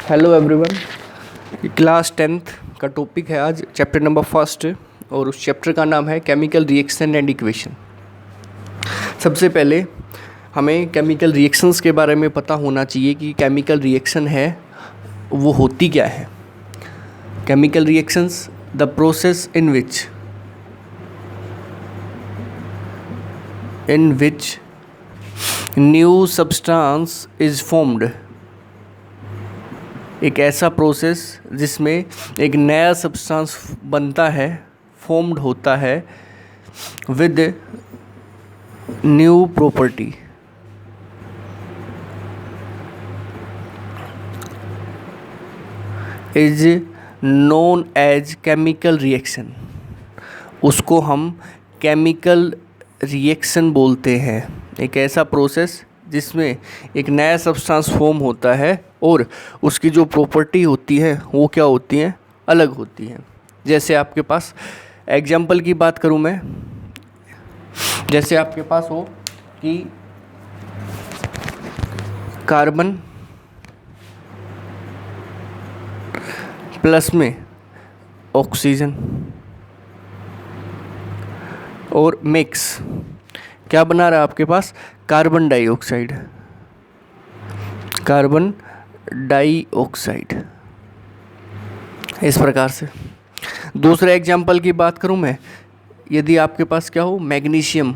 Hello everyone. Class 10th का topic है आज चैप्टर नंबर 1 और उस चैप्टर का नाम है केमिकल रिएक्शन एंड इक्वेशन। सबसे पहले हमें केमिकल रिएक्शंस के बारे में पता होना चाहिए कि केमिकल रिएक्शन है वो होती क्या है। Chemical reactions the process in which new substance is formed. एक ऐसा प्रोसेस जिसमें एक नया सब्सटेंस बनता है, फॉर्म्ड होता है with new property. Is known as chemical reaction. उसको हम केमिकल रिएक्शन बोलते हैं। एक ऐसा प्रोसेस जिसमें एक नया सब्सटेंस फॉर्म होता है और उसकी जो प्रॉपर्टी होती है वो क्या होती हैं, अलग होती हैं। जैसे आपके पास एग्जाम्पल की बात करूं मैं, जैसे आपके पास हो कि कार्बन प्लस में ऑक्सीजन और मिक्स क्या बना रहा है आपके पास, कार्बन डाइऑक्साइड। कार्बन डाइऑक्साइड इस प्रकार से। दूसरे एग्जाम्पल की बात करूं मैं, यदि आपके पास क्या हो, मैग्नीशियम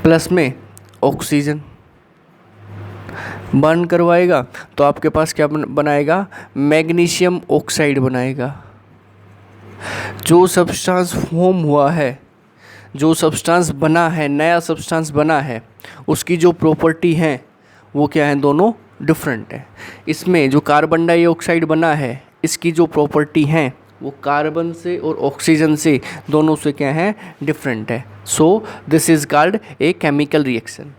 प्लस में ऑक्सीजन बर्न करवाएगा तो आपके पास क्या बनाएगा, मैग्नीशियम ऑक्साइड बनाएगा। जो सब्सटेंस फॉर्म हुआ है, जो सब्सटेंस बना है, नया सब्सटेंस बना है, उसकी जो प्रॉपर्टी हैं वो क्या है, दोनों डिफरेंट है। इसमें जो कार्बन डाइऑक्साइड बना है इसकी जो प्रॉपर्टी हैं वो कार्बन से और ऑक्सीजन से दोनों से क्या है, डिफरेंट है। So this is called a chemical reaction.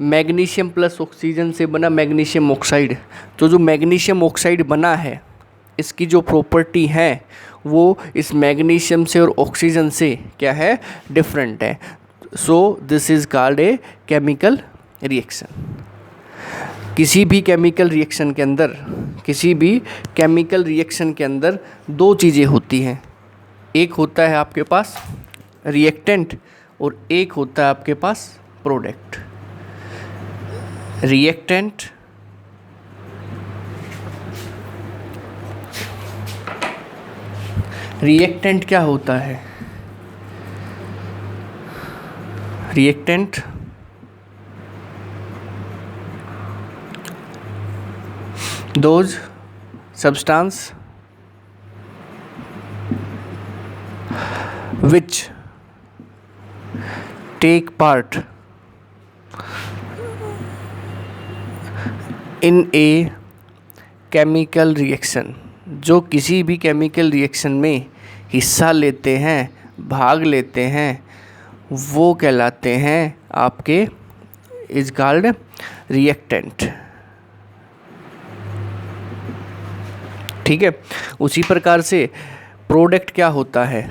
Magnesium plus oxygen से बना मैग्नीशियम ऑक्साइड, तो जो मैग्नीशियम ऑक्साइड बना है इसकी जो प्रॉपर्टी है वो इस मैग्नीशियम से और ऑक्सीजन से क्या है, डिफरेंट है। So this is called a chemical reaction. किसी भी केमिकल रिएक्शन के अंदर दो चीज़ें होती हैं। एक होता है आपके पास रिएक्टेंट और एक होता है आपके पास प्रोडक्ट। रिएक्टेंट क्या होता है? Reactant those substance which take part in a chemical reaction, जो किसी भी केमिकल रिएक्शन में हिस्सा लेते हैं, भाग लेते हैं, वो कहलाते हैं आपके इज कॉल्ड रिएक्टेंट। ठीक है। उसी प्रकार से प्रोडक्ट क्या होता है?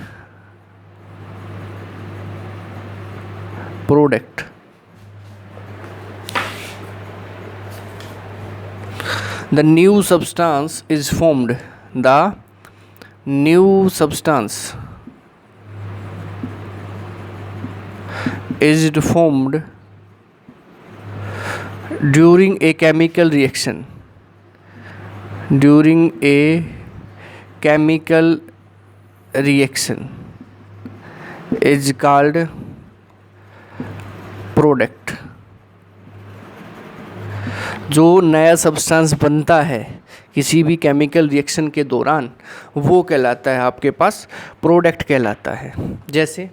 Product the new substance is formed, the new substance is formed during a chemical reaction. During a chemical reaction is called product। जो नया सब्सटेंस बनता है किसी भी केमिकल रिएक्शन के दौरान वो कहलाता है आपके पास प्रोडक्ट कहलाता है। जैसे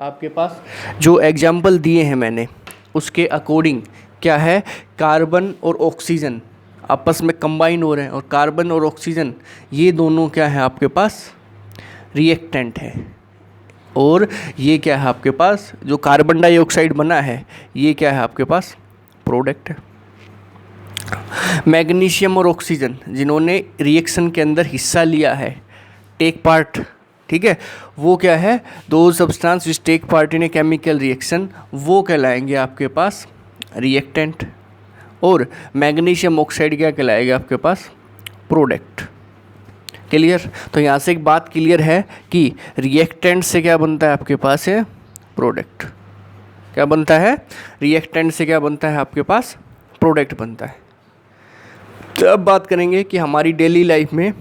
आपके पास जो एग्जाम्पल दिए हैं मैंने उसके अकॉर्डिंग क्या है, कार्बन और ऑक्सीजन आपस में कंबाइन हो रहे हैं और कार्बन और ऑक्सीजन ये दोनों क्या है आपके पास, रिएक्टेंट है। और ये क्या है आपके पास, जो कार्बन डाइऑक्साइड बना है ये क्या है आपके पास, प्रोडक्ट है। मैग्नीशियम और ऑक्सीजन जिन्होंने रिएक्शन के अंदर हिस्सा लिया है, टेक पार्ट, ठीक है, वो क्या है, दो substance which take part in a chemical reaction, वो कहलाएंगे आपके पास रिएक्टेंट। और मैग्नीशियम ऑक्साइड क्या कहलाएगा आपके पास, प्रोडक्ट। क्लियर। तो यहाँ से एक बात क्लियर है कि रिएक्टेंट से क्या बनता है आपके पास है, प्रोडक्ट। क्या बनता है, रिएक्टेंट से क्या बनता है आपके पास, प्रोडक्ट बनता है। तो अब बात करेंगे कि हमारी डेली लाइफ में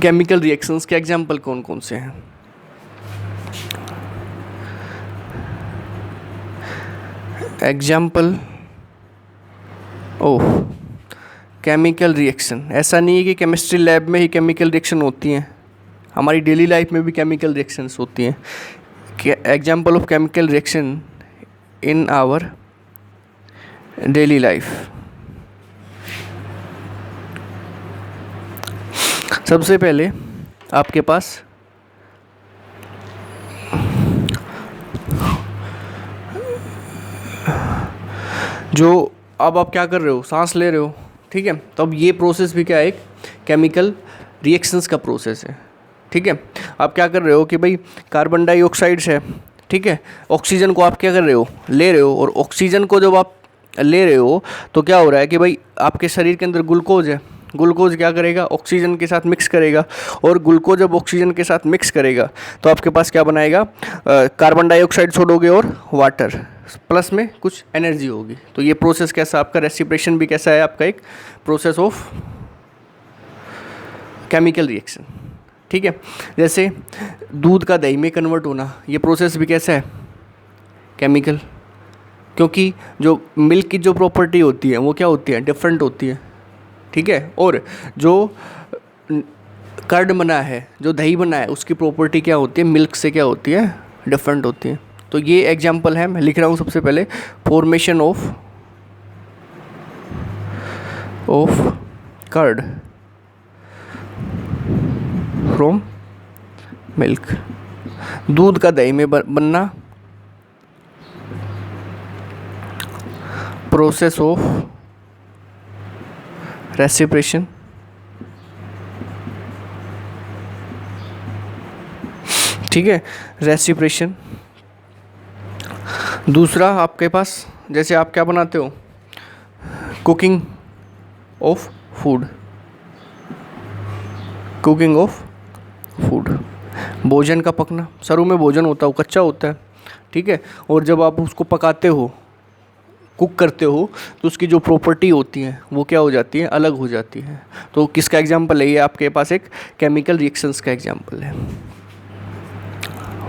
केमिकल रिएक्शंस के एग्जाम्पल कौन कौन से हैं। एग्जाम्पल ऑफ केमिकल रिएक्शन, ऐसा नहीं है कि केमिस्ट्री लैब में ही केमिकल रिएक्शन होती हैं, हमारी डेली लाइफ में भी केमिकल रिएक्शंस होती हैं। Example of chemical reaction in our daily life. सबसे पहले आपके पास जो अब आप क्या कर रहे हो, सांस ले रहे हो, ठीक है। तो अब ये प्रोसेस भी क्या है, एक केमिकल रिएक्शंस का प्रोसेस है, ठीक है। आप क्या कर रहे हो कि भाई कार्बन डाइऑक्साइड है, ठीक है, ऑक्सीजन को आप क्या कर रहे हो, ले रहे हो, और ऑक्सीजन को जब आप ले रहे हो तो क्या हो रहा है कि भाई आपके शरीर के अंदर ग्लूकोज है, ग्लूकोज क्या करेगा, ऑक्सीजन के साथ मिक्स करेगा, और ग्लूकोज जब ऑक्सीजन के साथ मिक्स करेगा तो आपके पास क्या बनाएगा, कार्बन डाइऑक्साइड छोड़ोगे और वाटर, प्लस में कुछ एनर्जी होगी। तो ये प्रोसेस कैसा आपका, रेसिप्रेशन भी कैसा है आपका, एक प्रोसेस ऑफ केमिकल रिएक्शन, ठीक है। जैसे दूध का दही में कन्वर्ट होना, ये प्रोसेस भी कैसा है, केमिकल, क्योंकि जो मिल्क की जो प्रॉपर्टी होती है वो क्या होती है, डिफरेंट होती है, ठीक है। और जो कर्ड बना है, जो दही बना है, उसकी प्रॉपर्टी क्या होती है, मिल्क से क्या होती है, डिफरेंट होती है। तो ये एग्जांपल है, मैं लिख रहा हूँ सबसे पहले, formation of curd from milk, दूध का दही में बनना, प्रोसेस ऑफ रेसिप्रेशन, ठीक है, रेसिप्रेशन। दूसरा आपके पास, जैसे आप क्या बनाते हो, cooking of food, cooking of food, भोजन का पकना, शुरू में भोजन होता है वो कच्चा होता है, ठीक है, और जब आप उसको पकाते हो, कुक करते हो, तो उसकी जो प्रॉपर्टी होती है वो क्या हो जाती है, अलग हो जाती है। तो किसका एग्जांपल है ये, आपके पास एक केमिकल रिएक्शंस का एग्जांपल है।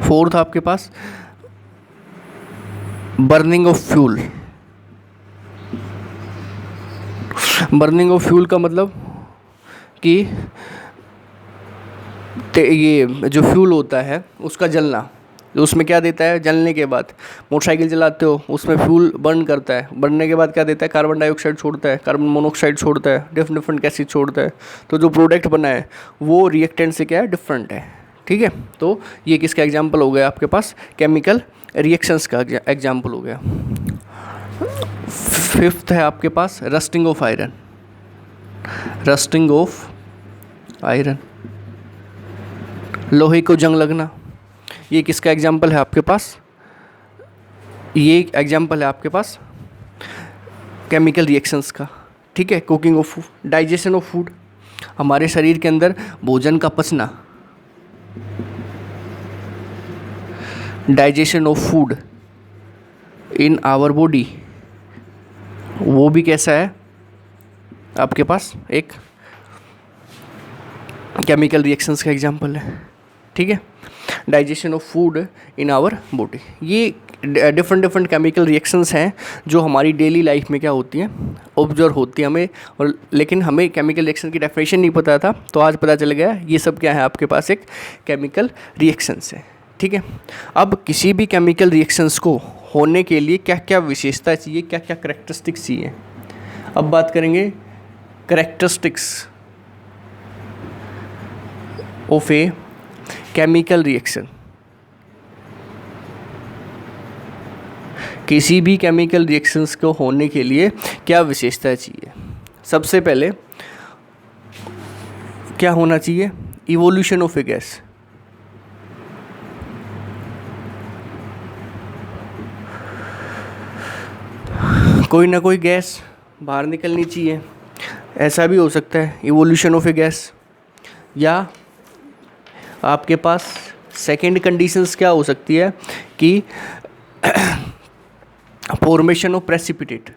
फोर्थ आपके पास burning of fuel. Burning of fuel का मतलब कि ये जो फ्यूल होता है उसका जलना, तो उसमें क्या देता है, जलने के बाद मोटरसाइकिल चलाते हो उसमें फ्यूल बर्न करता है, बनने के बाद क्या देता है, कार्बन डाइऑक्साइड छोड़ता है, कार्बन मोनोऑक्साइड छोड़ता है, डिफरेंट डिफरेंट गैसेज छोड़ता है। तो जो प्रोडक्ट बना है वो रिएक्टेंट से क्या है, डिफरेंट है, ठीक है। तो ये किसका एग्जाम्पल हो गया आपके पास, केमिकल रिएक्शंस का एग्जाम्पल हो गया। फिफ्थ है आपके पास rusting of iron, rusting of iron, लोहे को जंग लगना, ये किसका एग्जाम्पल है आपके पास, ये एग्जाम्पल है आपके पास केमिकल रिएक्शंस का, ठीक है। Cooking of food, digestion of food, हमारे शरीर के अंदर भोजन का पचना, digestion of food in our body, वो भी कैसा है आपके पास, एक केमिकल रिएक्शंस का एग्जाम्पल है, ठीक है। Digestion of food in our body, ये डिफरेंट डिफरेंट केमिकल रिएक्शंस हैं जो हमारी डेली लाइफ में क्या होती हैं, ऑब्जर्व होती हैं हमें, और लेकिन हमें केमिकल रिएक्शन की डेफिनेशन नहीं पता था, तो आज पता चल गया ये सब क्या है आपके पास, एक केमिकल रिएक्शंस है, ठीक है। अब किसी भी केमिकल रिएक्शंस को होने के लिए क्या क्या विशेषता चाहिए, क्या क्या करेक्टरिस्टिक्स चाहिए। अब बात करेंगे characteristics of A chemical reaction. किसी भी केमिकल रिएक्शंस को होने के लिए क्या विशेषता चाहिए, सबसे पहले क्या होना चाहिए, इवोल्यूशन ऑफ ए गैस, कोई ना कोई गैस बाहर निकलनी चाहिए, ऐसा भी हो सकता है इवोल्यूशन ऑफ ए गैस। या आपके पास सेकेंड कंडीशंस क्या हो सकती है कि formation of precipitate,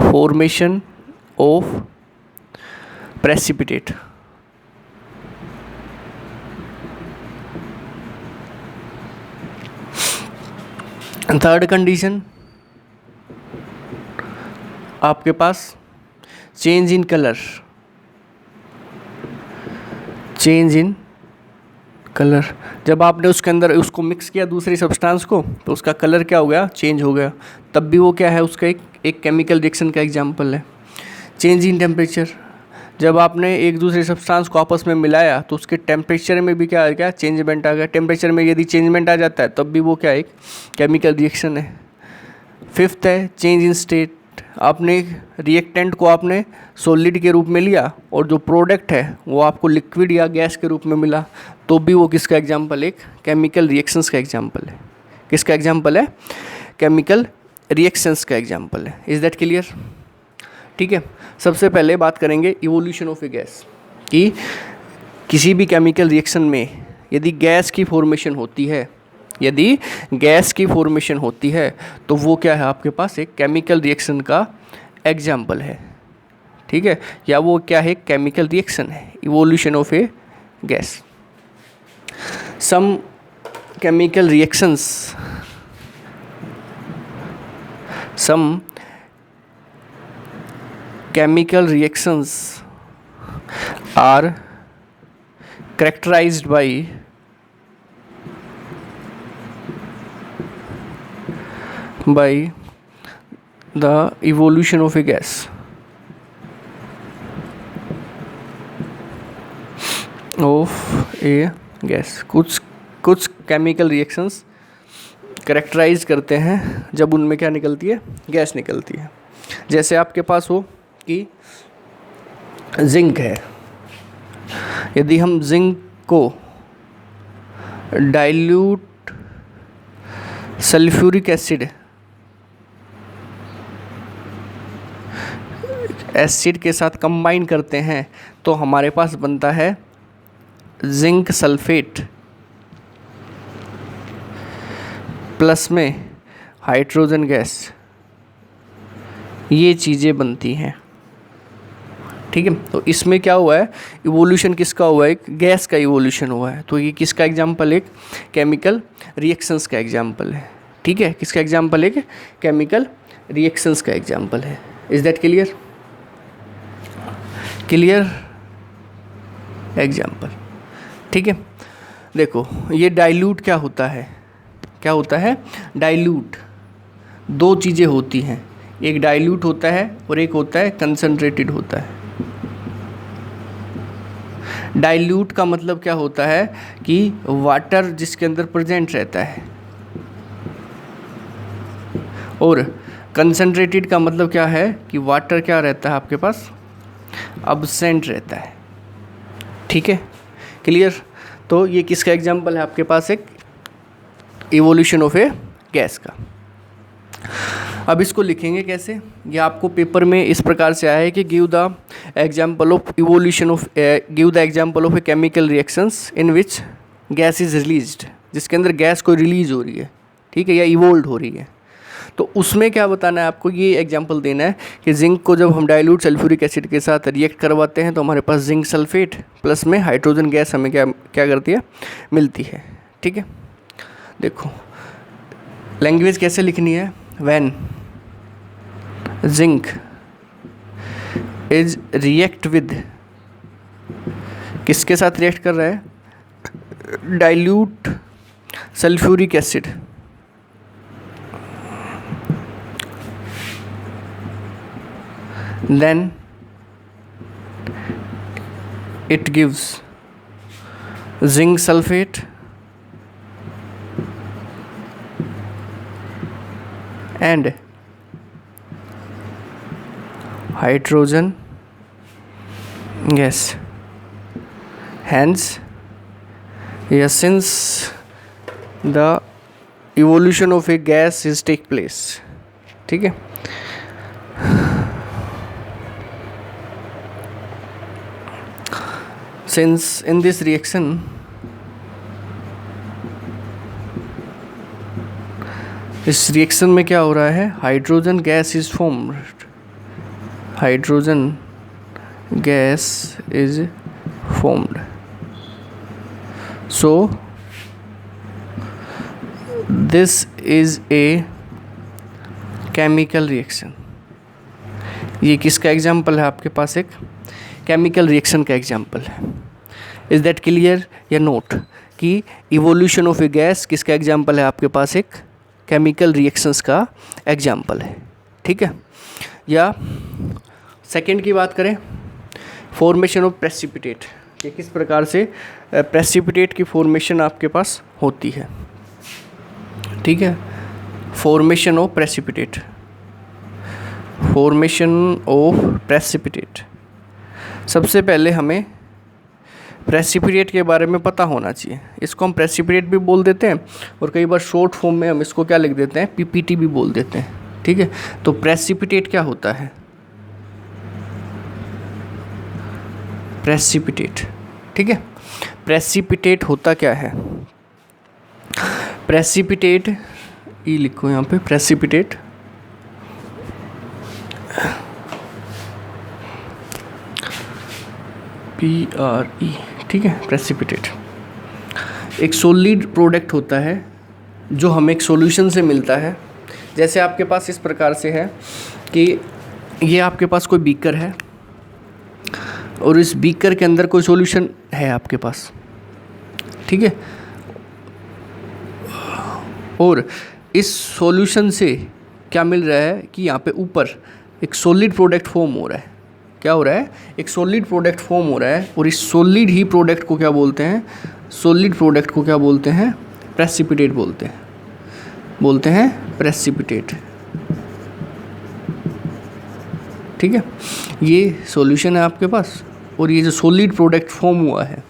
formation of precipitate. Third condition आपके पास change in colour, change in colour. जब आपने उसके अंदर उसको मिक्स किया दूसरी सब्सटेंस को तो उसका कलर क्या हो गया, चेंज हो गया, तब भी वो क्या है, उसका एक केमिकल रिएक्शन का एग्जांपल है। चेंज इन टेम्परेचर, जब आपने एक दूसरे सब्सटेंस को आपस में मिलाया तो उसके टेम्परेचर में भी क्या आ गया, चेंजमेंट आ गया। टेम्परेचर में यदि चेंजमेंट आ जाता है तब भी वो क्या एक केमिकल रिएक्शन है। फिफ्थ है चेंज इन स्टेट, आपने रिएक्टेंट को आपने सॉलिड के रूप में लिया और जो प्रोडक्ट है वो आपको लिक्विड या गैस के रूप में मिला, तो भी वो किसका एग्जांपल, एक केमिकल रिएक्शंस का एग्जांपल है। किसका एग्जांपल है, केमिकल रिएक्शंस का एग्जांपल है। Is that clear? ठीक है, सबसे पहले बात करेंगे इवोल्यूशन ऑफ ए गैस, कि किसी भी केमिकल रिएक्शन में यदि गैस की फॉर्मेशन होती है, यदि गैस की फॉर्मेशन होती है तो वो क्या है, आपके पास एक केमिकल रिएक्शन का एग्जाम्पल है। ठीक है, या वो क्या है, केमिकल रिएक्शन है, evolution of a gas. Some chemical reactions, some chemical reactions are characterized by the evolution of a gas, कुछ केमिकल रिएक्शंस करेक्टराइज करते हैं जब उनमें क्या निकलती है, गैस निकलती है। जैसे आपके पास हो कि जिंक है, यदि हम जिंक को डाइल्यूट सल्फ्यूरिक एसिड के साथ कंबाइन करते हैं तो हमारे पास बनता है जिंक सल्फेट प्लस में हाइड्रोजन गैस, ये चीज़ें बनती हैं। ठीक है, तो इसमें क्या हुआ है, इवोल्यूशन किसका हुआ है, एक गैस का इवोल्यूशन हुआ है। तो ये किसका एग्जांपल, एक केमिकल रिएक्शंस का एग्जांपल है। ठीक है, किसका एग्जांपल, एक केमिकल रिएक्शंस का एग्जांपल है। Is that clear? Clear example. ठीक है, देखो ये डाइल्यूट क्या होता है, क्या होता है डाइल्यूट, दो चीज़ें होती हैं, एक डाइल्यूट होता है और एक होता है कंसंट्रेटेड होता है। डाइल्यूट का मतलब क्या होता है कि वाटर जिसके अंदर प्रेजेंट रहता है, और कंसंट्रेटेड का मतलब क्या है कि वाटर क्या रहता है आपके पास, अब्सेंट रहता है। ठीक है, क्लियर? तो ये किसका एग्जांपल है आपके पास, एक इवोल्यूशन ऑफ ए गैस का। अब इसको लिखेंगे कैसे, ये आपको पेपर में इस प्रकार से आया है कि give the example of evolution of give the example of a chemical reactions in which gas is released, जिसके अंदर गैस कोई रिलीज हो रही है, ठीक है, या इवोल्व हो रही है। तो उसमें क्या बताना है आपको, ये एग्जांपल देना है कि जिंक को जब हम डाइल्यूट सल्फ्यूरिक एसिड के साथ रिएक्ट करवाते हैं तो हमारे पास जिंक सल्फेट प्लस में हाइड्रोजन गैस हमें क्या क्या करती है, मिलती है। ठीक है, देखो लैंग्वेज कैसे लिखनी है, when zinc is react with, किसके साथ रिएक्ट कर रहा है, dilute sulphuric acid, then it gives zinc sulfate and hydrogen gas. Hence, yes, since the evolution of a gas is take place. ठीक है, since in this reaction इस reaction में क्या हो रहा है, hydrogen gas is formed, hydrogen gas is formed. So this is a chemical reaction. ये किसका एग्जाम्पल है आपके पास, एक केमिकल रिएक्शन का एग्जाम्पल है. इज दैट क्लियर या नोट कि इवोल्यूशन ऑफ ए गैस किसका एग्जाम्पल है आपके पास, एक केमिकल रिएक्शंस का एग्जाम्पल है. ठीक है, या सेकंड की बात करें, फॉर्मेशन ऑफ प्रेसिपिटेट. ये किस प्रकार से प्रेसिपिटेट की फॉर्मेशन आपके पास होती है. ठीक है, formation of precipitate, formation of precipitate. सबसे पहले हमें प्रेसिपिटेट के बारे में पता होना चाहिए. इसको हम प्रेसिपिटेट भी बोल देते हैं और कई बार शॉर्ट फॉर्म में हम इसको क्या लिख देते हैं, पीपीटी भी बोल देते हैं. ठीक है, तो प्रेसिपिटेट क्या होता है, प्रेसिपिटेट. ठीक है, प्रेसिपिटेट होता क्या है, प्रेसिपिटेट ई लिखो यहाँ पे, प्रेसिपिटेट PRE. ठीक है, प्रेसिपिटेट एक सॉलिड प्रोडक्ट होता है जो हमें एक सॉल्यूशन से मिलता है. जैसे आपके पास इस प्रकार से है कि ये आपके पास कोई बीकर है और इस बीकर के अंदर कोई सॉल्यूशन है आपके पास. ठीक है, और इस सॉल्यूशन से क्या मिल रहा है कि यहाँ पे ऊपर एक सॉलिड प्रोडक्ट फॉर्म हो रहा है. क्या हो रहा है, एक सॉलिड प्रोडक्ट फॉर्म हो रहा है और इस सॉलिड ही प्रोडक्ट को क्या बोलते हैं, सॉलिड प्रोडक्ट को क्या बोलते हैं, प्रेसिपिटेट बोलते हैं, बोलते हैं प्रेसिपिटेट. ठीक है, ये सॉल्यूशन है आपके पास और ये जो सॉलिड प्रोडक्ट फॉर्म हुआ है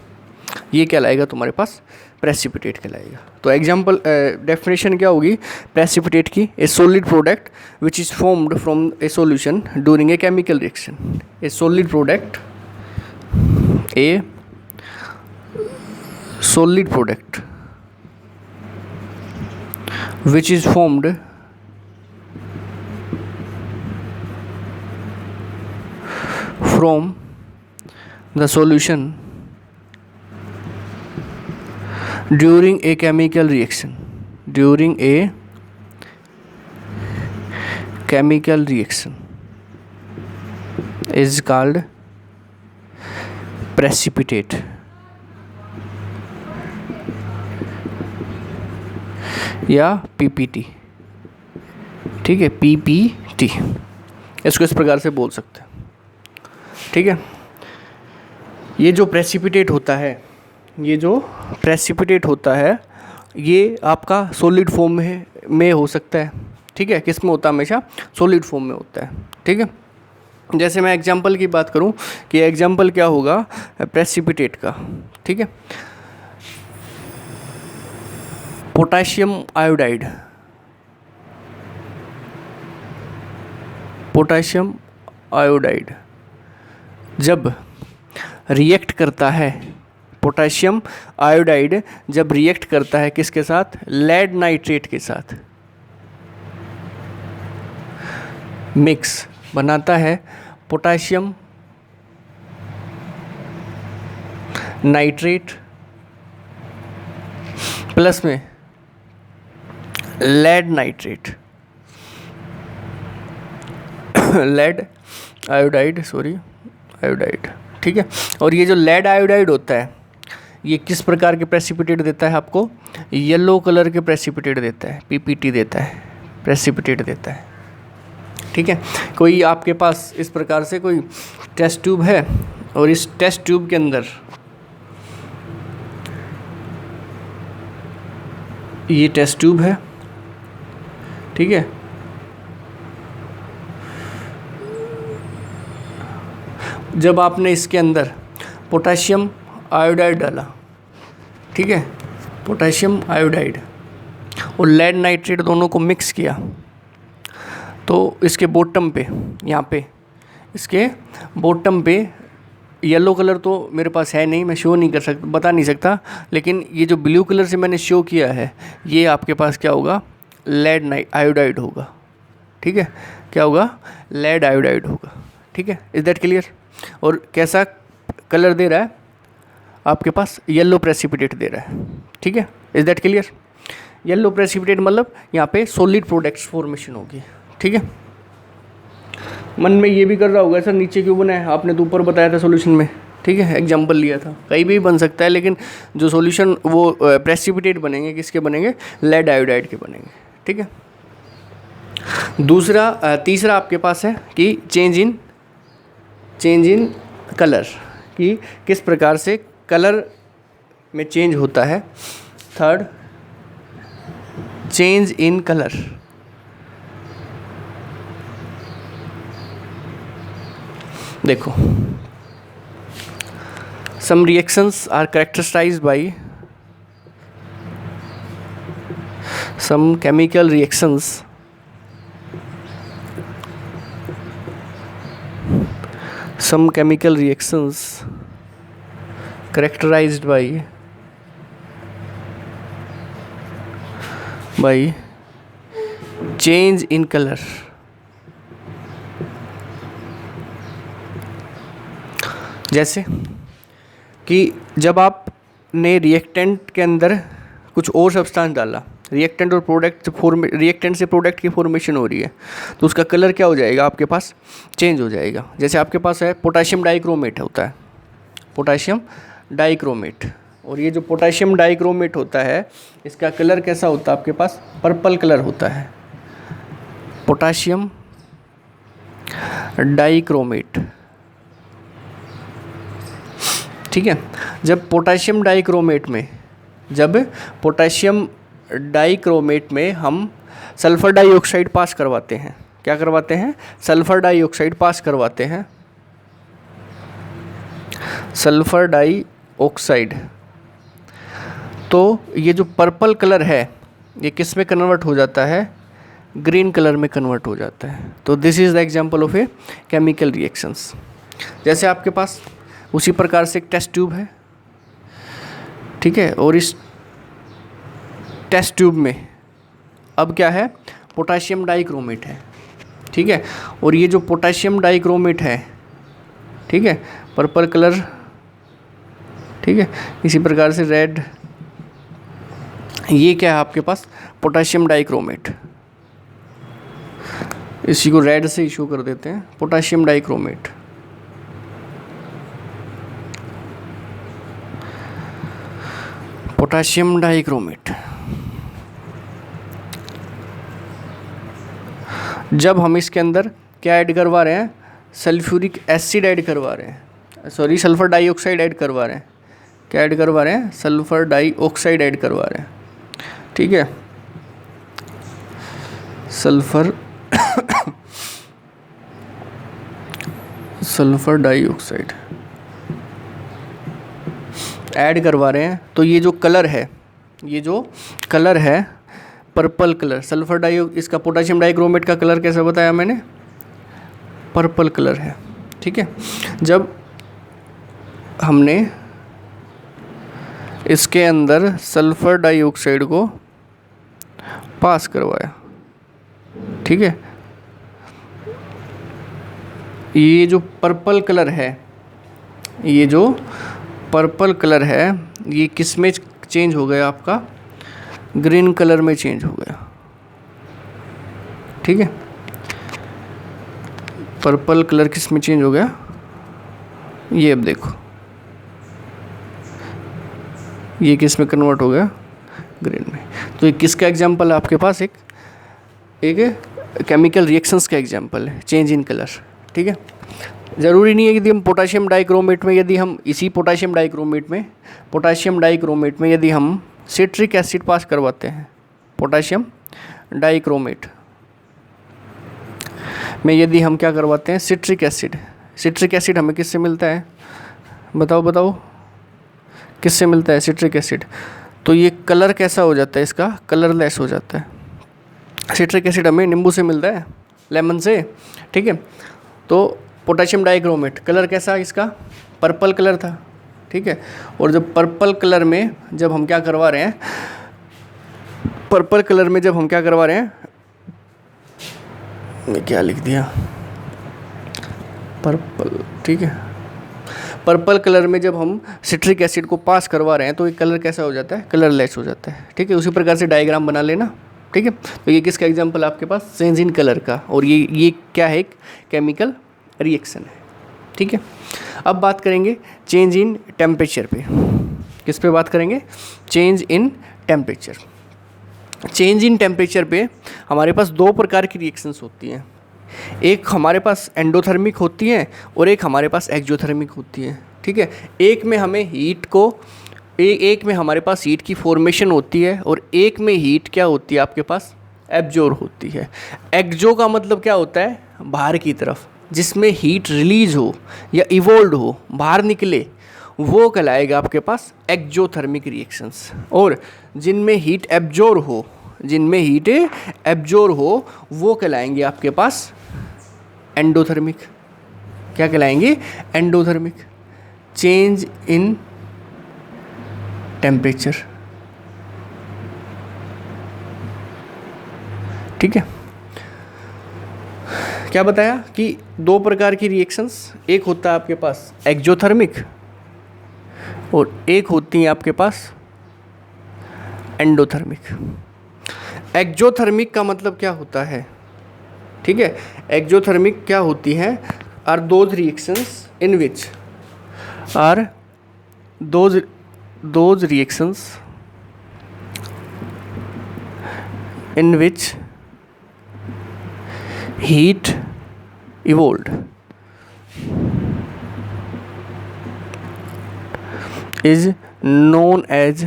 ये क्या लाएगा तुम्हारे पास, प्रेसिपिटेट कहलाएगा. तो एग्जाम्पल डेफिनेशन क्या होगी प्रेसिपिटेट की, ए solid product which is formed from A solution during a chemical reaction. A solid product, A solid product which is formed from the solution during a chemical reaction, during a chemical reaction is called precipitate. या PPT. ठीक है, PPT इसको इस प्रकार से बोल सकते हैं. ठीक है, ये जो प्रेसिपिटेट होता है, ये जो प्रेसिपिटेट होता है ये आपका सॉलिड फॉर्म में हो सकता है. ठीक है, किस में होता है, हमेशा सॉलिड फॉर्म में होता है. ठीक है, जैसे मैं एग्जांपल की बात करूं कि एग्जांपल क्या होगा प्रेसिपिटेट का. ठीक है, पोटाशियम आयोडाइड, पोटाशियम आयोडाइड जब रिएक्ट करता है, पोटाशियम आयोडाइड जब रिएक्ट करता है किसके साथ, लेड नाइट्रेट के साथ, मिक्स बनाता है पोटाशियम नाइट्रेट प्लस में lead nitrate, lead iodide, sorry iodide. ठीक है, और ये जो लेड आयोडाइड होता है ये किस प्रकार के प्रेसिपिटेट देता है आपको, येलो कलर के प्रेसिपिटेट देता है, पीपीटी देता है, प्रेसिपिटेट देता है. ठीक है, कोई आपके पास इस प्रकार से कोई टेस्ट ट्यूब है और इस टेस्ट ट्यूब के अंदर ये टेस्ट ट्यूब है. ठीक है, जब आपने इसके अंदर पोटाशियम आयोडाइड डाला, ठीक है, पोटाशियम आयोडाइड, और लेड नाइट्रेट दोनों को मिक्स किया, तो इसके बॉटम पे, यहाँ पे इसके बॉटम पे येलो कलर तो मेरे पास है नहीं, मैं शो नहीं कर सकता, बता नहीं सकता, लेकिन ये जो ब्लू कलर से मैंने शो किया है ये आपके पास क्या होगा, लेड आयोडाइड होगा। ठीक है, क्या होगा, लेड आयोडाइड होगा। ठीक है, इज़ दैट क्लियर? और कैसा कलर दे रहा है आपके पास, येलो प्रेसिपिटेट दे रहा है। ठीक है, is that clear? Yellow precipitate मतलब यहाँ पे सॉलिड प्रोडक्ट्स फॉर्मेशन होगी। ठीक है, मन में ये भी कर रहा होगा सर नीचे क्यों बना है, आपने तो ऊपर बताया था सॉल्यूशन में। ठीक है, एग्जांपल लिया था, कहीं भी बन सकता है, लेकिन जो सॉल्यूशन वो प्रेसिपिटेट बनेंगे किसके बनेंगे, लेड आयोडाइड के बनेंगे। ठीक है, तीसरा आपके पास है कि चेंज इन कलर, कि किस प्रकार से कलर में चेंज होता है। Third, change in colour. देखो, some reactions are characterized by some chemical reactions characterized by change in color। जैसे कि जब आपने रिएक्टेंट के अंदर कुछ और सब्सटेंस डाला, रिएक्टेंट से प्रोडक्ट की फॉर्मेशन हो रही है, तो उसका कलर क्या हो जाएगा आपके पास, चेंज हो जाएगा। जैसे आपके पास है पोटेशियम डाइक्रोमेट होता है, पोटेशियम डाइक्रोमेट, और ये जो पोटेशियम डाइक्रोमेट होता है इसका कलर कैसा होता है आपके पास, पर्पल कलर होता है, पोटेशियम डाइक्रोमेट। ठीक है, जब पोटेशियम डाइक्रोमेट में हम सल्फ़र डाइऑक्साइड पास करवाते हैं, क्या करवाते हैं, सल्फ़र डाइऑक्साइड पास करवाते हैं, सल्फ़र डाइऑक्साइड, तो ये जो पर्पल कलर है ये किस में कन्वर्ट हो जाता है, ग्रीन कलर में कन्वर्ट हो जाता है। तो this is the example of a chemical reactions. जैसे आपके पास उसी प्रकार से एक टेस्ट ट्यूब है, ठीक है, और इस टेस्ट ट्यूब में अब क्या है, पोटेशियम डाइक्रोमेट है। ठीक है, और ये जो पोटेशियम डाइक्रोमेट है, ठीक है, पर्पल कलर, ठीक है, इसी प्रकार से रेड, ये क्या है आपके पास, पोटेशियम डाइक्रोमेट, इसी को रेड से इशू कर देते हैं, पोटेशियम डाइक्रोमेट। पोटेशियम डाइक्रोमेट, जब हम इसके अंदर क्या ऐड करवा रहे हैं, सल्फ्यूरिक एसिड ऐड करवा रहे हैं, सॉरी सल्फ़र डाइऑक्साइड ऐड करवा रहे हैं, क्या ऐड करवा रहे हैं, सल्फ़र डाइऑक्साइड ऐड करवा रहे हैं। ठीक है, सल्फ़र डाइऑक्साइड ऐड करवा रहे हैं, तो ये जो कलर है पर्पल कलर, इसका पोटेशियम डाइक्रोमेट का कलर कैसा बताया मैंने, पर्पल कलर है। ठीक है, जब हमने इसके अंदर सल्फ़र डाइऑक्साइड को पास करवाया, ठीक है, ये जो पर्पल कलर है, ये किस में चेंज हो गया आपका, ग्रीन कलर में चेंज हो गया। ठीक है, पर्पल कलर किस में चेंज हो गया, ये अब देखो, ये किस में कन्वर्ट हो गया, ग्रीन में। तो ये किसका एग्जांपल है आपके पास, एक केमिकल रिएक्शंस का एग्जांपल है, चेंज इन कलर। ठीक है, ज़रूरी नहीं है कि हम पोटेशियम डाइक्रोमेट में, यदि हम इसी पोटेशियम डाइक्रोमेट में यदि हम सिट्रिक एसिड पास करवाते हैं, पोटेशियम डाइक्रोमेट में यदि हम क्या करवाते हैं, सिट्रिक एसिड हमें किससे मिलता है, बताओ किससे मिलता है सिट्रिक एसिड, तो ये कलर कैसा हो जाता है, इसका कलरलेस हो जाता है। सिट्रिक एसिड हमें नींबू से मिलता है, लेमन से, ठीक है। तो पोटेशियम डाइक्रोमेट कलर कैसा इसका, पर्पल कलर था, ठीक है। और जब पर्पल कलर में जब हम क्या करवा रहे हैं, पर्पल कलर में जब हम क्या करवा रहे हैं, मैं क्या लिख दिया, पर्पल, ठीक है। पर्पल कलर में जब हम सिट्रिक एसिड को पास करवा रहे हैं तो ये कलर कैसा हो जाता है, कलरलेस हो जाता है, ठीक है। उसी प्रकार से डायग्राम बना लेना, ठीक है। तो ये किसका एग्जांपल आपके पास, चेंज इन कलर का, और ये क्या है, एक केमिकल रिएक्शन है, ठीक है। अब बात करेंगे चेंज इन टेम्परेचर पे। किस पे बात करेंगे, change in temperature. Change in temperature पे हमारे पास दो प्रकार की रिएक्शंस होती हैं, एक हमारे पास एंडोथर्मिक होती है और एक हमारे पास एक्जोथर्मिक होती है, ठीक है। एक में हमें हीट को एक में हमारे पास हीट की फॉर्मेशन होती है और एक में हीट क्या होती है आपके पास, एब्जॉर्ब होती है। एक्जो का मतलब क्या होता है, बाहर की तरफ, जिसमें हीट रिलीज हो या इवोल्व हो, बाहर निकले, वो कहलाएगा आपके पास एक्जोथर्मिक रिएक्शंस। और जिनमें हीट एब्जॉर्ब हो, जिनमें हीट एब्जॉर्ब हो, वो कहलाएंगे आपके पास एंडोथर्मिक। क्या कहलाएंगे, एंडोथर्मिक। चेंज इन टेम्परेचर, ठीक है। क्या बताया कि दो प्रकार की रिएक्शंस, एक होता है आपके पास एक्जोथर्मिक और एक होती है आपके पास एंडोथर्मिक। एक्जोथर्मिक का मतलब क्या होता है, ठीक है। एक्जोथर्मिक क्या होती हैं, are those reactions in which are those reactions in which heat evolved is known as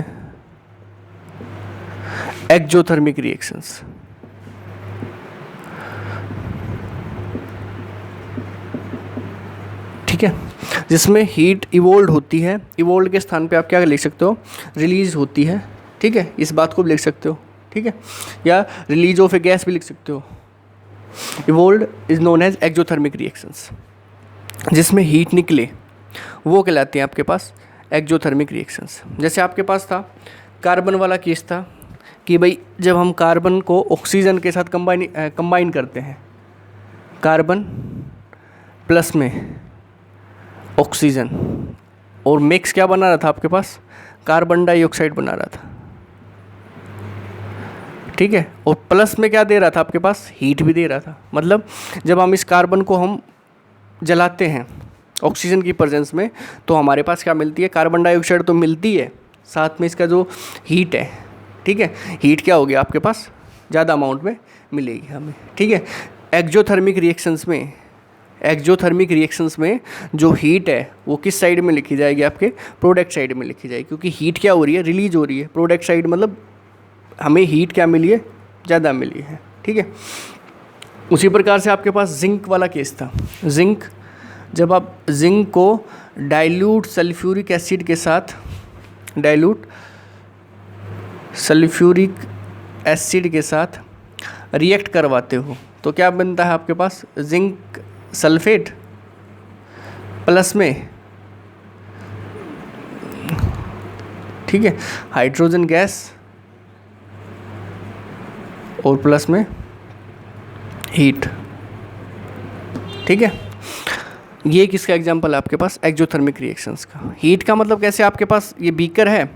exothermic reactions। ठीक है, जिसमें हीट इवोल्व होती है, इवोल्व के स्थान पे आप क्या लिख सकते हो, रिलीज होती है, ठीक है। इस बात को भी लिख सकते हो, ठीक है, या रिलीज ऑफ ए गैस भी लिख सकते हो। Evolve is known as exothermic reactions, जिसमें हीट निकले वो कहलाते हैं आपके पास एक्जोथर्मिक रिएक्शंस। जैसे आपके पास था कार्बन वाला केस था कि भाई जब हम कार्बन को ऑक्सीजन के साथ कंबाइन करते हैं, कार्बन प्लस में ऑक्सीजन, और मिक्स क्या बना रहा था आपके पास, कार्बन डाइऑक्साइड बना रहा था, ठीक है। और प्लस में क्या दे रहा था आपके पास, हीट भी दे रहा था। मतलब जब हम इस कार्बन को हम जलाते हैं ऑक्सीजन की प्रेजेंस में, तो हमारे पास क्या मिलती है, कार्बन डाइऑक्साइड तो मिलती है, साथ में इसका जो हीट है, ठीक है, हीट क्या हो गया आपके पास, ज़्यादा अमाउंट में मिलेगी हमें, ठीक है। एक्जोथर्मिक रिएक्शंस में जो हीट है वो किस साइड में लिखी जाएगी, आपके प्रोडक्ट साइड में लिखी जाएगी, क्योंकि हीट क्या हो रही है, रिलीज हो रही है। प्रोडक्ट साइड मतलब हमें हीट क्या मिली है, ज़्यादा मिली है, ठीक है। उसी प्रकार से आपके पास जिंक वाला केस था। जिंक, जब आप जिंक को डाइल्यूट सल्फ्यूरिक एसिड के साथ, डाइल्यूट सल्फ्यूरिक एसिड के साथ रिएक्ट करवाते हो तो क्या बनता है आपके पास, जिंक सल्फेट प्लस में, ठीक है, हाइड्रोजन गैस और प्लस में हीट, ठीक है। ये किसका एग्जांपल है आपके पास, एक्जोथर्मिक रिएक्शंस का। हीट का मतलब कैसे, आपके पास ये बीकर है,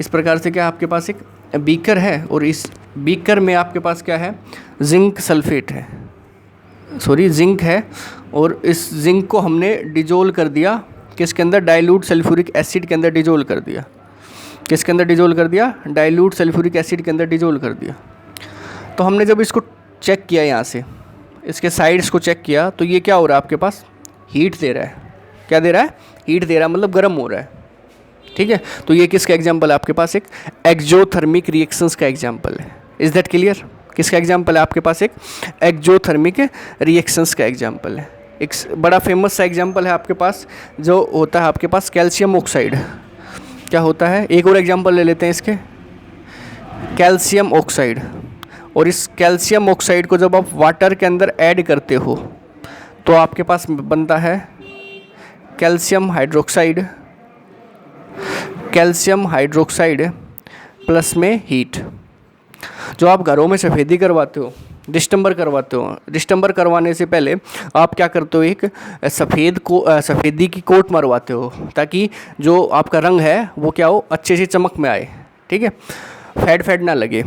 इस प्रकार से क्या आपके पास एक बीकर है और इस बीकर में आपके पास क्या है, जिंक सल्फेट है, सॉरी जिंक है, और इस जिंक को हमने डिजोल्व कर दिया किसके अंदर, डाइल्यूट सल्फ्यूरिक एसिड के अंदर डिजोल्व कर दिया। किसके अंदर डिजोल्व कर दिया, डाइल्यूट सल्फ्यूरिक एसिड के अंदर डिजोल्व कर दिया। तो हमने जब इसको चेक किया, यहाँ से इसके साइड्स को चेक किया, तो ये क्या हो रहा है आपके पास, हीट दे रहा है। क्या दे रहा है, हीट दे रहा है, मतलब गर्म हो रहा है, ठीक है। तो ये किसका एग्जांपल है आपके पास, एक एक्जोथर्मिक रिएक्शंस का एग्जांपल है। इज दैट क्लियर, किसका एग्जांपल है आपके पास, एक एक्जोथर्मिक रिएक्शंस का एग्जांपल है। एक बड़ा फेमस सा एग्जांपल है आपके पास जो होता है आपके पास कैल्शियम ऑक्साइड। क्या होता है, एक और एग्जांपल ले लेते हैं इसके, कैल्शियम ऑक्साइड। और इस कैल्शियम ऑक्साइड को जब आप वाटर के अंदर ऐड करते हो तो आपके पास बनता है calcium hydroxide, calcium hydroxide plus में हीट। जो आप घरों में सफ़ेदी करवाते हो, डिस्टेंबर करवाते हो, डिस्टेंबर करवाने से पहले आप क्या करते हो, एक सफ़ेदी की कोट मरवाते हो ताकि जो आपका रंग है वो क्या हो, अच्छे से चमक में आए, ठीक है, फेड ना लगे।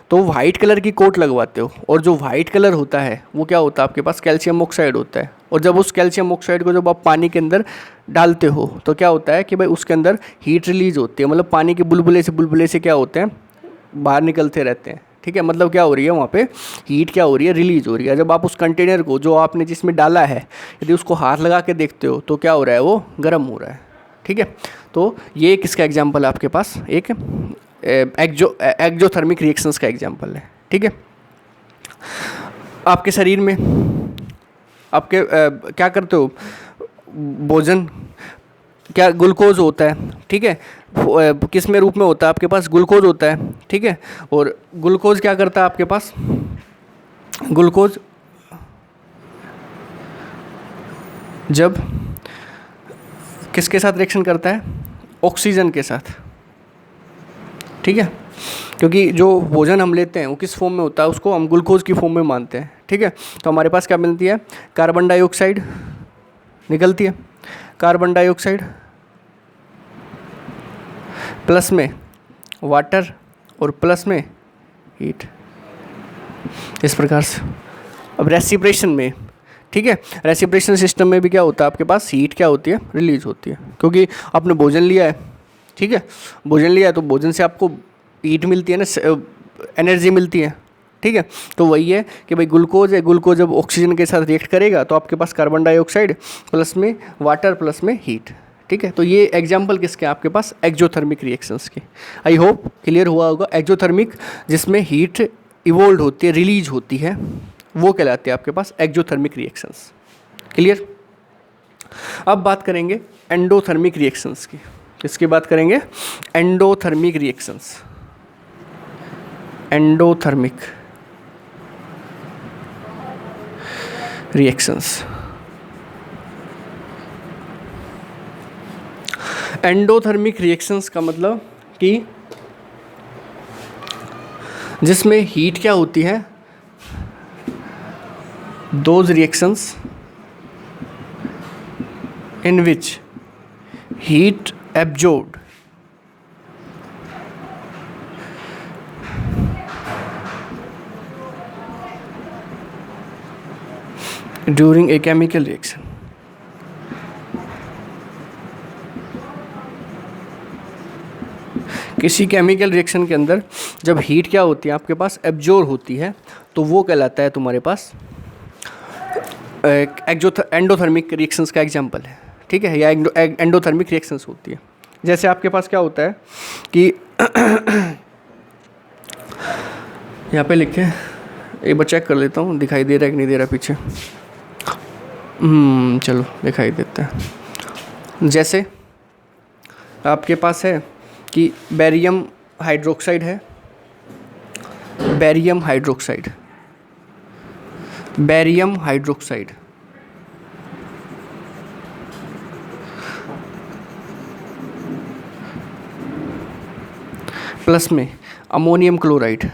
तो वाइट कलर की कोट लगवाते हो, और जो वाइट कलर होता है वो क्या होता है, आपके पास कैल्शियम ऑक्साइड होता है। और जब उस कैल्शियम ऑक्साइड को जब आप पानी के अंदर डालते हो तो क्या होता है कि भाई उसके अंदर हीट रिलीज होती है, मतलब पानी के बुलबुले से क्या होते हैं, बाहर निकलते रहते हैं, ठीक है। मतलब क्या हो रही है, वहाँ पे हीट क्या हो रही है, रिलीज हो रही है। जब आप उस कंटेनर को जो आपने जिसमें डाला है, यदि उसको हाथ लगा के देखते हो तो क्या हो रहा है, वो गर्म हो रहा है, ठीक है। तो ये किसका एग्जाम्पल है आपके पास, एक एक्जोथर्मिक रिएक्शंस का एग्जाम्पल है, ठीक है। आपके शरीर में आपके क्या करते हो, भोजन क्या ग्लूकोज होता है, ठीक है, किस में रूप में होता है, आपके पास ग्लूकोज होता है, ठीक है। और ग्लूकोज क्या करता है आपके पास, ग्लूकोज जब किसके साथ रिएक्शन करता है, ऑक्सीजन के साथ, ठीक है। क्योंकि जो भोजन हम लेते हैं वो किस फॉर्म में होता है, उसको हम ग्लूकोज की फॉर्म में मानते हैं, ठीक है। तो हमारे पास क्या मिलती है, कार्बन डाइऑक्साइड निकलती है, कार्बन डाइऑक्साइड प्लस में वाटर और प्लस में हीट, इस प्रकार से। अब रेसिप्रेशन में, ठीक है, रेसिप्रेशन सिस्टम में भी क्या होता है, आपके पास हीट क्या होती है, रिलीज होती है, क्योंकि आपने भोजन लिया है, ठीक है, भोजन लिया है तो भोजन से आपको हीट मिलती है ना, एनर्जी मिलती है, ठीक है। तो वही है कि भाई ग्लूकोज है, ग्लूकोज जब ऑक्सीजन के साथ रिएक्ट करेगा तो आपके पास कार्बन डाइऑक्साइड प्लस में वाटर प्लस में हीट, ठीक है। तो ये एग्जाम्पल किसके, आपके पास एक्जोथर्मिक रिएक्शंस के। आई होप क्लियर हुआ होगा। एक्जोथर्मिक जिसमें हीट इवोल्व होती है, रिलीज होती है, वो कहलाते हैं आपके पास एक्जोथर्मिक रिएक्शंस। क्लियर। अब बात करेंगे एंडोथर्मिक रिएक्शंस की। किसकी बात करेंगे, endothermic reactions, endothermic reactions. Endothermic reactions का मतलब कि जिसमें हीट क्या होती है, those reactions in which heat absorbed during a chemical reaction. किसी केमिकल रिएक्शन के अंदर जब हीट क्या होती है, आपके पास एब्जॉर्ब होती है, तो वो कहलाता है तुम्हारे पास एंडोथर्मिक रिएक्शंस का एग्जांपल है, ठीक है, या एंडोथर्मिक रिएक्शंस होती है। जैसे आपके पास क्या होता है कि यहाँ पे लिखे, एक बार चेक कर लेता हूँ दिखाई दे रहा है कि नहीं दे रहा पीछे। चलो दिखाई देता है। जैसे आपके पास है कि बेरियम हाइड्रोक्साइड है, barium hydroxide, barium hydroxide plus में अमोनियम क्लोराइड,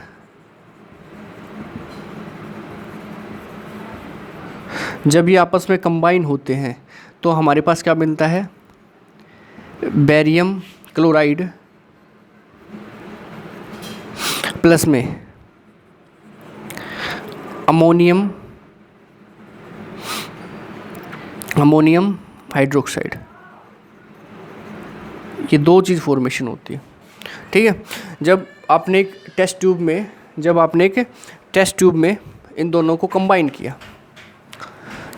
जब ये आपस में कंबाइन होते हैं तो हमारे पास क्या मिलता है, बेरियम क्लोराइड प्लस में अमोनियम हाइड्रोक्साइड। ये दो चीज़ फॉर्मेशन होती है, ठीक है। जब आपने एक टेस्ट ट्यूब में इन दोनों को कंबाइन किया,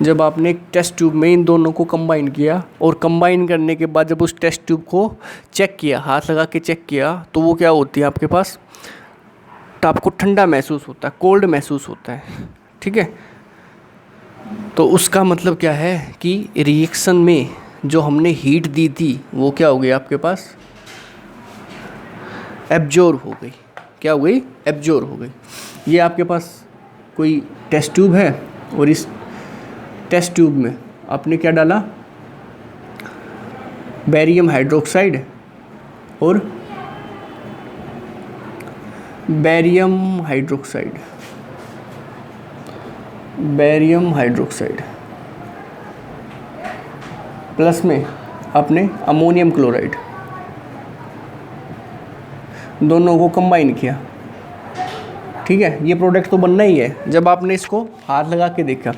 जब आपने एक टेस्ट ट्यूब में इन दोनों को कंबाइन किया और कंबाइन करने के बाद जब उस टेस्ट ट्यूब को चेक किया, हाथ लगा के चेक किया, तो वो क्या होती है आपके पास, तो आपको ठंडा महसूस होता है, कोल्ड महसूस होता है, ठीक है। तो उसका मतलब क्या है कि रिएक्शन में जो हमने हीट दी थी वो क्या हो गई आपके पास, एब्जॉर्ब हो गई। क्या हो गई? एब्जॉर्ब हो गई। ये आपके पास कोई टेस्ट ट्यूब है और इस टेस्ट ट्यूब में आपने क्या डाला? बेरियम हाइड्रोक्साइड और barium hydroxide, barium hydroxide plus में आपने अमोनियम क्लोराइड, दोनों को कंबाइन किया। ठीक है, ये प्रोडक्ट तो बनना ही है। जब आपने इसको हाथ लगा के देखा,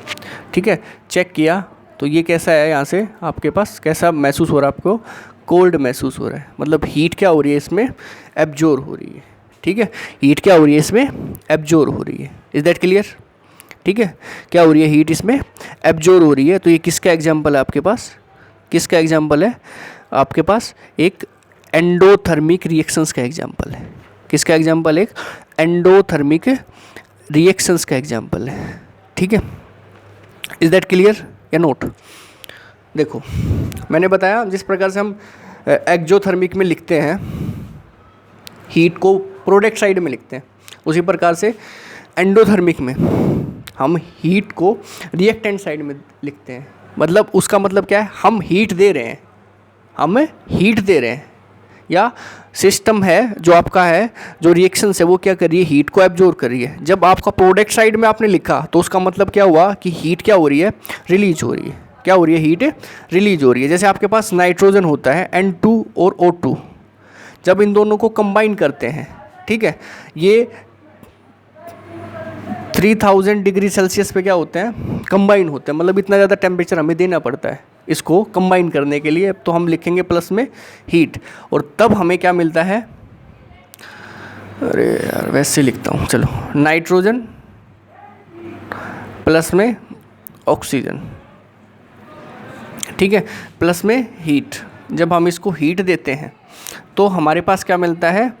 ठीक है, चेक किया, तो ये कैसा है? यहाँ से आपके पास कैसा महसूस हो रहा है? आपको कोल्ड महसूस हो रहा है, मतलब हीट क्या हो रही है इसमें? एब्जॉर्ब हो रही है। ठीक है, हीट क्या हो रही है इसमें? एब्जॉर्ब हो रही है। Is that clear? ठीक है, क्या हो रही है? हीट इसमें एब्जॉर्ब हो रही है। तो ये किसका एग्जाम्पल है आपके पास? किसका एग्जाम्पल है आपके पास? एक एंडोथर्मिक रिएक्शंस का एग्जाम्पल है। किसका एग्जाम्पल? एक एंडोथर्मिक रिएक्शंस का एग्जाम्पल है। ठीक है, इज दैट क्लियर या नोट? देखो, मैंने बताया जिस प्रकार से हम एक्जोथर्मिक में लिखते हैं, हीट को प्रोडक्ट साइड में लिखते हैं, उसी प्रकार से एंडोथर्मिक में हम हीट को रिएक्टेंट साइड में लिखते हैं। मतलब उसका मतलब क्या है? हम हीट दे रहे हैं, हम हीट दे रहे हैं, या सिस्टम है जो आपका है, जो रिएक्शन है वो क्या कर रही है? हीट को एब्जॉर्ब कर रही है। जब आपका प्रोडक्ट साइड में आपने लिखा तो उसका मतलब क्या हुआ? कि हीट क्या हो रही है? रिलीज हो रही है। क्या हो रही है? हीट रिलीज हो रही है। जैसे आपके पास नाइट्रोजन होता है N2 और O2, जब इन दोनों को कंबाइन करते हैं, ठीक है, ये 3000 डिग्री सेल्सियस पे क्या होते हैं? कंबाइन होते हैं। मतलब इतना ज़्यादा टेम्परेचर हमें देना पड़ता है इसको कंबाइन करने के लिए। तो हम लिखेंगे प्लस में हीट, और तब हमें क्या मिलता है? अरे यार, वैसे लिखता हूँ, चलो, नाइट्रोजन प्लस में ऑक्सीजन, ठीक है, प्लस में हीट। जब हम इसको हीट देते हैं तो हमारे पास क्या मिलता है?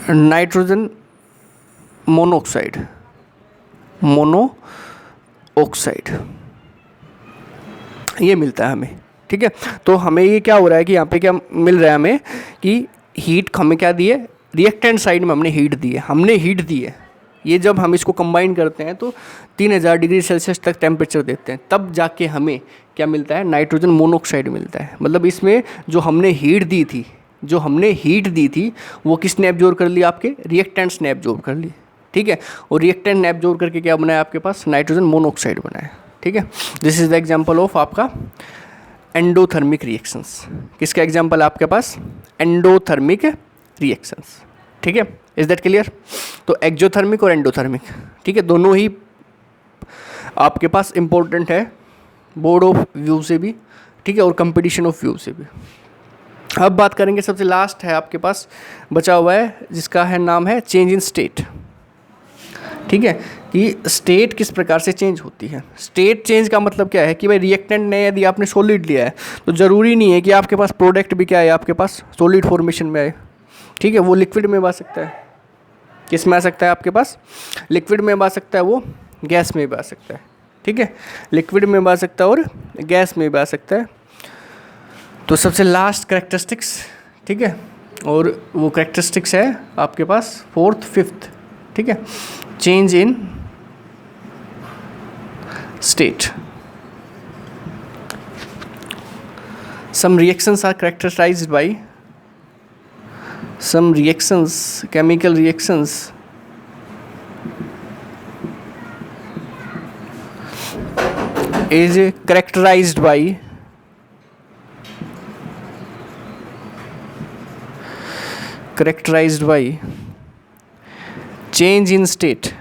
नाइट्रोजन मोनोऑक्साइड, मोनोऑक्साइड ये मिलता है हमें। ठीक है, तो हमें ये क्या हो रहा है कि यहाँ पे क्या मिल रहा है हमें? कि हीट हमें क्या दी है? रिएक्टेंट साइड में हमने हीट दी है, हमने हीट दी है। ये जब हम इसको कंबाइन करते हैं तो 3000 डिग्री सेल्सियस तक टेम्परेचर देते हैं, तब जाके हमें क्या मिलता है? नाइट्रोजन मोनोऑक्साइड मिलता है। मतलब इसमें जो हमने हीट दी थी, जो हमने हीट दी थी वो किसने एब्जॉर्ब कर ली? आपके रिएक्टेंट्स ने एब्जॉर्ब कर ली। ठीक है, और रिएक्टेंट ने एब्जॉर्ब करके क्या बनाया? आपके पास नाइट्रोजन मोनोऑक्साइड बनाया। ठीक है, this is the example of आपका एंडोथर्मिक रिएक्शंस। किसका एग्जांपल है आपके पास? Endothermic reactions. ठीक है, इज दैट क्लियर? तो एक्जोथर्मिक और एंडोथर्मिक, ठीक है, दोनों ही आपके पास इंपॉर्टेंट है, बोर्ड ऑफ व्यू से भी, ठीक है, और कंपटीशन ऑफ व्यू से भी। अब बात करेंगे, सबसे लास्ट है आपके पास बचा हुआ है, जिसका है नाम है चेंज इन स्टेट। ठीक है, कि स्टेट किस प्रकार से चेंज होती है। स्टेट चेंज का मतलब क्या है? कि भाई रिएक्टेंट ने यदि आपने सॉलिड लिया है तो ज़रूरी नहीं है कि आपके पास प्रोडक्ट भी क्या है, आपके पास सॉलिड फॉर्मेशन में आए। ठीक है, वो लिक्विड में आ सकता है। किस में आ सकता है? आपके पास लिक्विड में आ सकता है, वो गैस में भी आ सकता है। ठीक है, लिक्विड में आ सकता है और गैस में भी आ सकता है। तो सबसे लास्ट करेक्टरिस्टिक्स, ठीक है, और वो करेक्टरिस्टिक्स है आपके पास 4th 5th। ठीक है, change in state. Some reactions are characterized by some reactions, chemical reactions is characterized by change in state,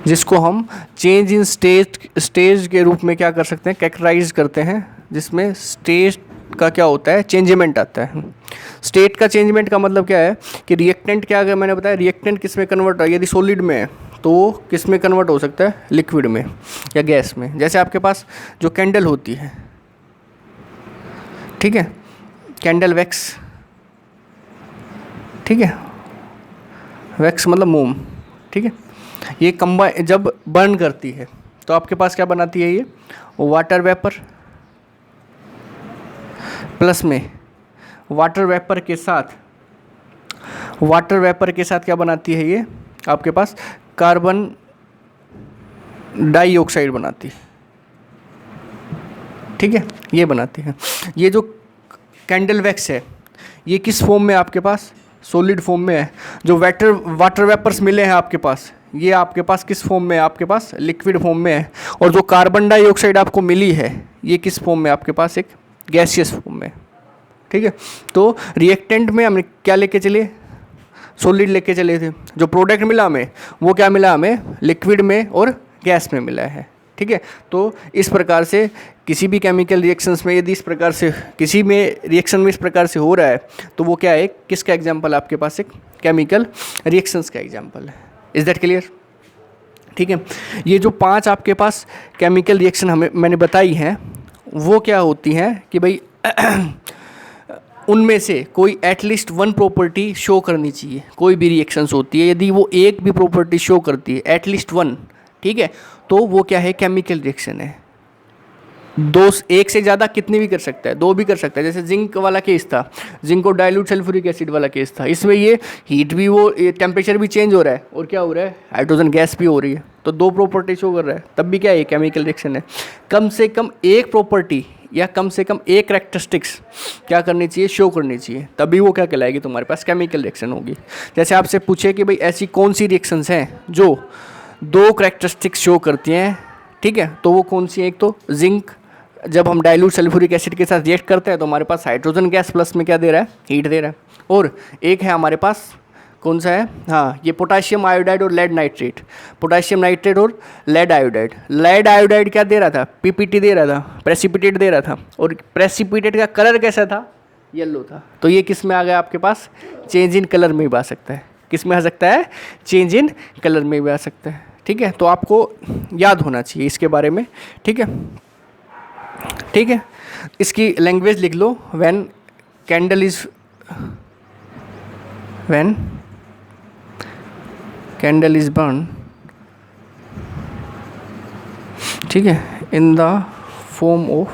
जिसको हम चेंज इन स्टेज के रूप में क्या कर सकते हैं? कैरेक्टराइज करते हैं, जिसमें स्टेज का क्या होता है? चेंजमेंट आता है। स्टेट का चेंजमेंट का मतलब क्या है? कि रिएक्टेंट क्या, अगर मैंने बताया रिएक्टेंट किस में कन्वर्ट हो, यदि सॉलिड में है तो किस में कन्वर्ट हो सकता है? लिक्विड में या गैस में। जैसे आपके पास जो कैंडल होती है, ठीक है, कैंडल वैक्स, ठीक है, वैक्स मतलब मोम, ठीक है, ये कंबाइन जब बर्न करती है तो आपके पास क्या बनाती है? ये वाटर वेपर, प्लस में वाटर वेपर के साथ क्या बनाती है ये आपके पास कार्बन डाइऑक्साइड बनाती है, ठीक है, ये बनाती है। ये जो कैंडल वैक्स है ये किस फॉर्म में आपके पास, सॉलिड फॉर्म में है। जो वाटर वेपर्स मिले हैं आपके पास ये आपके पास किस फॉर्म में है, आपके पास लिक्विड फॉर्म में है। और जो कार्बन डाइऑक्साइड आपको मिली है ये किस फॉर्म में, आपके पास एक गैसियस फॉर्म में, ठीक है। तो रिएक्टेंट में हमने क्या लेके चले, सॉलिड लेके चले थे। जो प्रोडक्ट मिला हमें वो क्या मिला, हमें लिक्विड में और गैस में मिला है, ठीक है। तो इस प्रकार से किसी भी केमिकल रिएक्शंस में यदि इस प्रकार से किसी में रिएक्शन में इस प्रकार से हो रहा है तो वो क्या है, किसका एग्जांपल, आपके पास एक केमिकल रिएक्शंस का एग्जांपल है। इज़ दैट क्लियर, ठीक है। ये जो 5 आपके पास केमिकल रिएक्शन मैंने बताई हैं वो क्या होती हैं कि भाई उनमें से कोई एटलीस्ट 1 प्रॉपर्टी शो करनी चाहिए। कोई भी रिएक्शंस होती है यदि वो एक भी प्रॉपर्टी शो करती है एटलीस्ट 1, ठीक है, तो वो क्या है, केमिकल रिएक्शन है। 1 से ज़्यादा कितनी भी कर सकता है, 2 भी कर सकता है। जैसे जिंक वाला केस था, जिंक और डाइल्यूट सल्फ्यूरिक एसिड वाला केस था, इसमें ये हीट भी वो टेम्परेचर भी चेंज हो रहा है और क्या हो रहा है, हाइड्रोजन गैस भी हो रही है, तो 2 प्रॉपर्टी शो कर रहा है, तब भी क्या है, केमिकल रिएक्शन है। कम से कम एक प्रॉपर्टी या कम से कम एक करैक्टरिस्टिक्स क्या करनी चाहिए, शो करनी चाहिए, तभी वो क्या कहलाएगी, तुम्हारे पास केमिकल रिएक्शन होगी। जैसे आपसे पूछे कि भाई ऐसी कौन सी रिएक्शंस हैं जो 2 करैक्टरिस्टिक्स शो करती हैं, ठीक है, तो वो कौन सी है। एक तो जिंक जब हम डाइल्यूट सल्फ्यूरिक एसिड के साथ रिएक्ट करते हैं तो हमारे पास हाइड्रोजन गैस प्लस में क्या दे रहा है, हीट दे रहा है। और एक है हमारे पास कौन सा है, हाँ, ये पोटाशियम आयोडाइड और लेड नाइट्रेट, पोटाशियम नाइट्रेट और लेड आयोडाइड। लेड आयोडाइड क्या दे रहा था, पीपीटी दे रहा था, प्रेसिपिटेट दे रहा था, और प्रेसिपिटेट का कलर कैसा था, येलो था। तो ये किस में आ गया आपके पास, चेंज इन कलर में भी आ सकता है। किस में आ सकता है, चेंज इन कलर में भी आ सकता है, ठीक है। तो आपको याद होना चाहिए इसके बारे में, ठीक है, ठीक है। इसकी लैंग्वेज लिख लो, व्हेन कैंडल इज बर्न, ठीक है, in the form of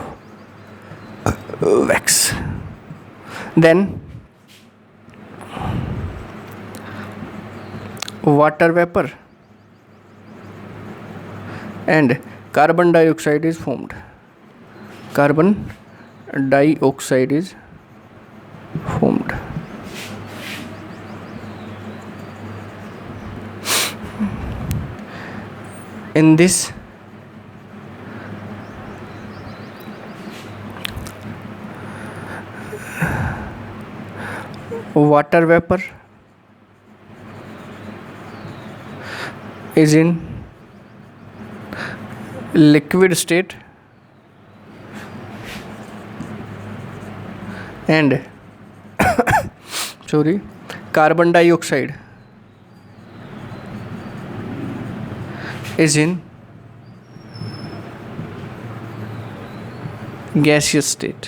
wax, then water vapour and carbon dioxide is formed. Carbon dioxide is formed. In this water vapor is in liquid state and carbon dioxide is in gaseous state,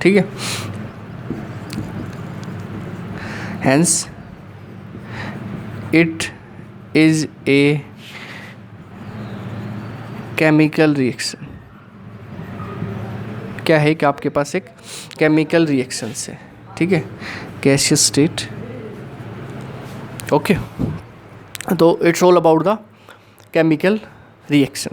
ठीक है। hence it is a chemical reaction. क्या है कि आपके पास एक chemical reaction है, ठीक है, गैसियस स्टेट, ओके। तो it's all about the chemical reaction.